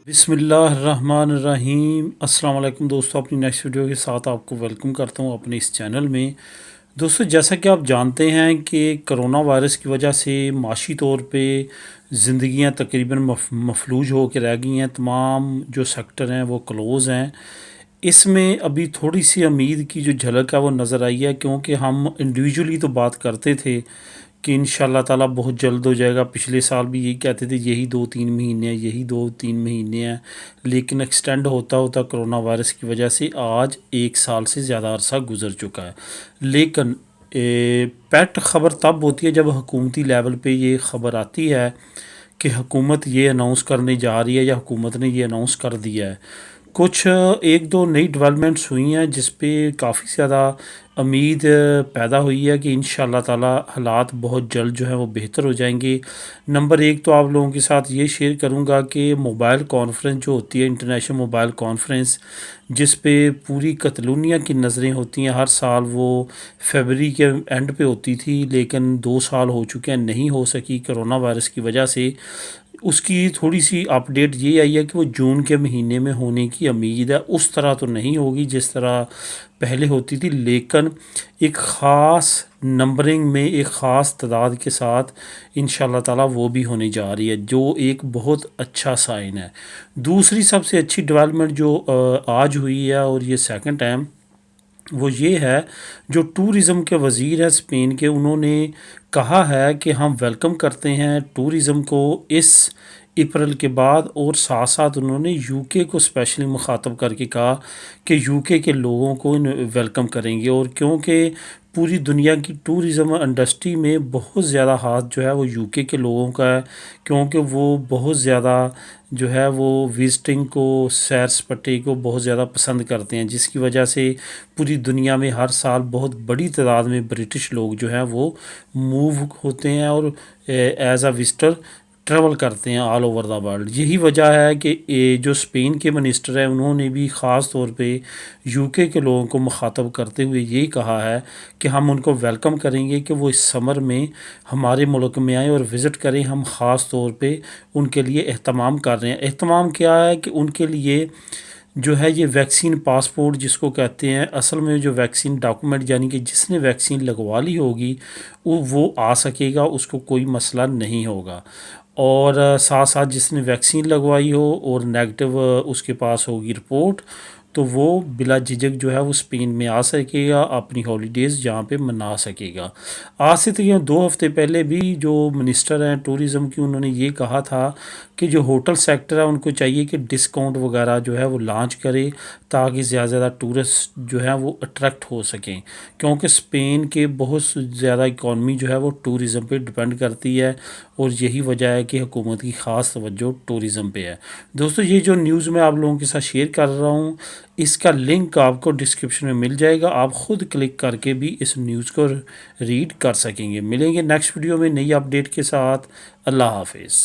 بسم اللہ الرحمن الرحیم۔ السلام علیکم دوستو، اپنی نیکسٹ ویڈیو کے ساتھ آپ کو ویلکم کرتا ہوں اپنے اس چینل میں۔ دوستو جیسا کہ آپ جانتے ہیں کہ کرونا وائرس کی وجہ سے معاشی طور پہ زندگیاں تقریباً مفلوج ہو کے رہ گئی ہیں، تمام جو سیکٹر ہیں وہ کلوز ہیں۔ اس میں ابھی تھوڑی سی امید کی جو جھلک ہے وہ نظر آئی ہے، کیونکہ ہم انڈیویجولی تو بات کرتے تھے کہ انشاءاللہ تعالیٰ بہت جلد ہو جائے گا۔ پچھلے سال بھی یہی کہتے تھے یہی 2-3 مہینے ہیں، یہی 2-3 مہینے ہیں، لیکن ایکسٹینڈ ہوتا ہوتا کرونا وائرس کی وجہ سے آج 1 سال سے زیادہ عرصہ گزر چکا ہے۔ لیکن پیٹ خبر تب ہوتی ہے جب حکومتی لیول پہ یہ خبر آتی ہے کہ حکومت یہ اناؤنس کرنے جا رہی ہے یا حکومت نے یہ اناؤنس کر دیا ہے۔ کچھ ایک دو نئی ڈیولپمنٹس ہوئی ہیں جس پہ کافی زیادہ امید پیدا ہوئی ہے کہ انشاءاللہ تعالی حالات بہت جلد جو ہے وہ بہتر ہو جائیں گے۔ نمبر ایک تو آپ لوگوں کے ساتھ یہ شیئر کروں گا کہ موبائل کانفرنس جو ہوتی ہے، انٹرنیشنل موبائل کانفرنس، جس پہ پوری کتلونیا کی نظریں ہوتی ہیں، ہر سال وہ فیبرری کے اینڈ پہ ہوتی تھی، لیکن 2 سال ہو چکے ہیں، نہیں ہو سکی کرونا وائرس کی وجہ سے۔ اس کی تھوڑی سی اپڈیٹ یہ آئی ہے کہ وہ جون کے مہینے میں ہونے کی امید ہے۔ اس طرح تو نہیں ہوگی جس طرح پہلے ہوتی تھی، لیکن ایک خاص نمبرنگ میں ایک خاص تعداد کے ساتھ انشاءاللہ تعالیٰ وہ بھی ہونے جا رہی ہے، جو ایک بہت اچھا سائن ہے۔ دوسری سب سے اچھی ڈیولپمنٹ جو آج ہوئی ہے، اور یہ سیکنڈ ٹائم، وہ یہ ہے جو ٹورزم کے وزیر ہیں اسپین کے، انہوں نے کہا ہے کہ ہم ویلکم کرتے ہیں ٹورزم کو اس اپریل کے بعد، اور ساتھ ساتھ انہوں نے یو کے کو اسپیشلی مخاطب کر کے کہا کہ یو کے لوگوں کو ویلکم کریں گے، اور کیونکہ پوری دنیا کی ٹورزم انڈسٹری میں بہت زیادہ ہاتھ جو ہے وہ یو کے لوگوں کا ہے، کیونکہ وہ بہت زیادہ جو ہے وہ وزٹنگ کو، سیر سپاٹے کو بہت زیادہ پسند کرتے ہیں، جس کی وجہ سے پوری دنیا میں ہر سال بہت بڑی تعداد میں برٹش لوگ جو ہیں وہ موو ہوتے ہیں اور ایز اے وزٹر ٹریول کرتے ہیں آل اوور دا ورلڈ۔ یہی وجہ ہے کہ جو اسپین کے منسٹر ہیں انہوں نے بھی خاص طور پہ یو کے لوگوں کو مخاطب کرتے ہوئے یہی کہا ہے کہ ہم ان کو ویلکم کریں گے کہ وہ اس سمر میں ہمارے ملک میں آئیں اور وزٹ کریں۔ ہم خاص طور پہ ان کے لیے اہتمام کر رہے ہیں۔ اہتمام کیا ہے کہ ان کے لیے جو ہے یہ ویکسین پاسپورٹ جس کو کہتے ہیں، اصل میں جو ویکسین ڈاکومنٹ، یعنی کہ جس نے ویکسین لگوا لی ہوگی وہ آ سکے گا، اس کو کوئی مسئلہ نہیں ہوگا، اور ساتھ ساتھ جس نے ویکسین لگوائی ہو اور نیگیٹو اس کے پاس ہوگی رپورٹ، تو وہ بلا جھجک جو ہے وہ اسپین میں آ سکے گا، اپنی ہالیڈیز جہاں پہ منا سکے گا۔ آج سے تقریباً 2 ہفتے پہلے بھی جو منسٹر ہیں ٹورزم کی، انہوں نے یہ کہا تھا کہ جو ہوٹل سیکٹر ہے ان کو چاہیے کہ ڈسکاؤنٹ وغیرہ جو ہے وہ لانچ کرے، تاکہ زیادہ زیادہ ٹورسٹ جو ہیں وہ اٹریکٹ ہو سکیں، کیونکہ اسپین کے بہت زیادہ اکانومی جو ہے وہ ٹورزم پہ ڈپینڈ کرتی ہے، اور یہی وجہ ہے کہ حکومت کی خاص توجہ ٹورزم پہ ہے۔ دوستو یہ جو نیوز میں آپ لوگوں کے ساتھ شیئر کر رہا ہوں، اس کا لنک آپ کو ڈسکرپشن میں مل جائے گا، آپ خود کلک کر کے بھی اس نیوز کو ریڈ کر سکیں گے۔ ملیں گے نیکسٹ ویڈیو میں نئی اپڈیٹ کے ساتھ۔ اللہ حافظ۔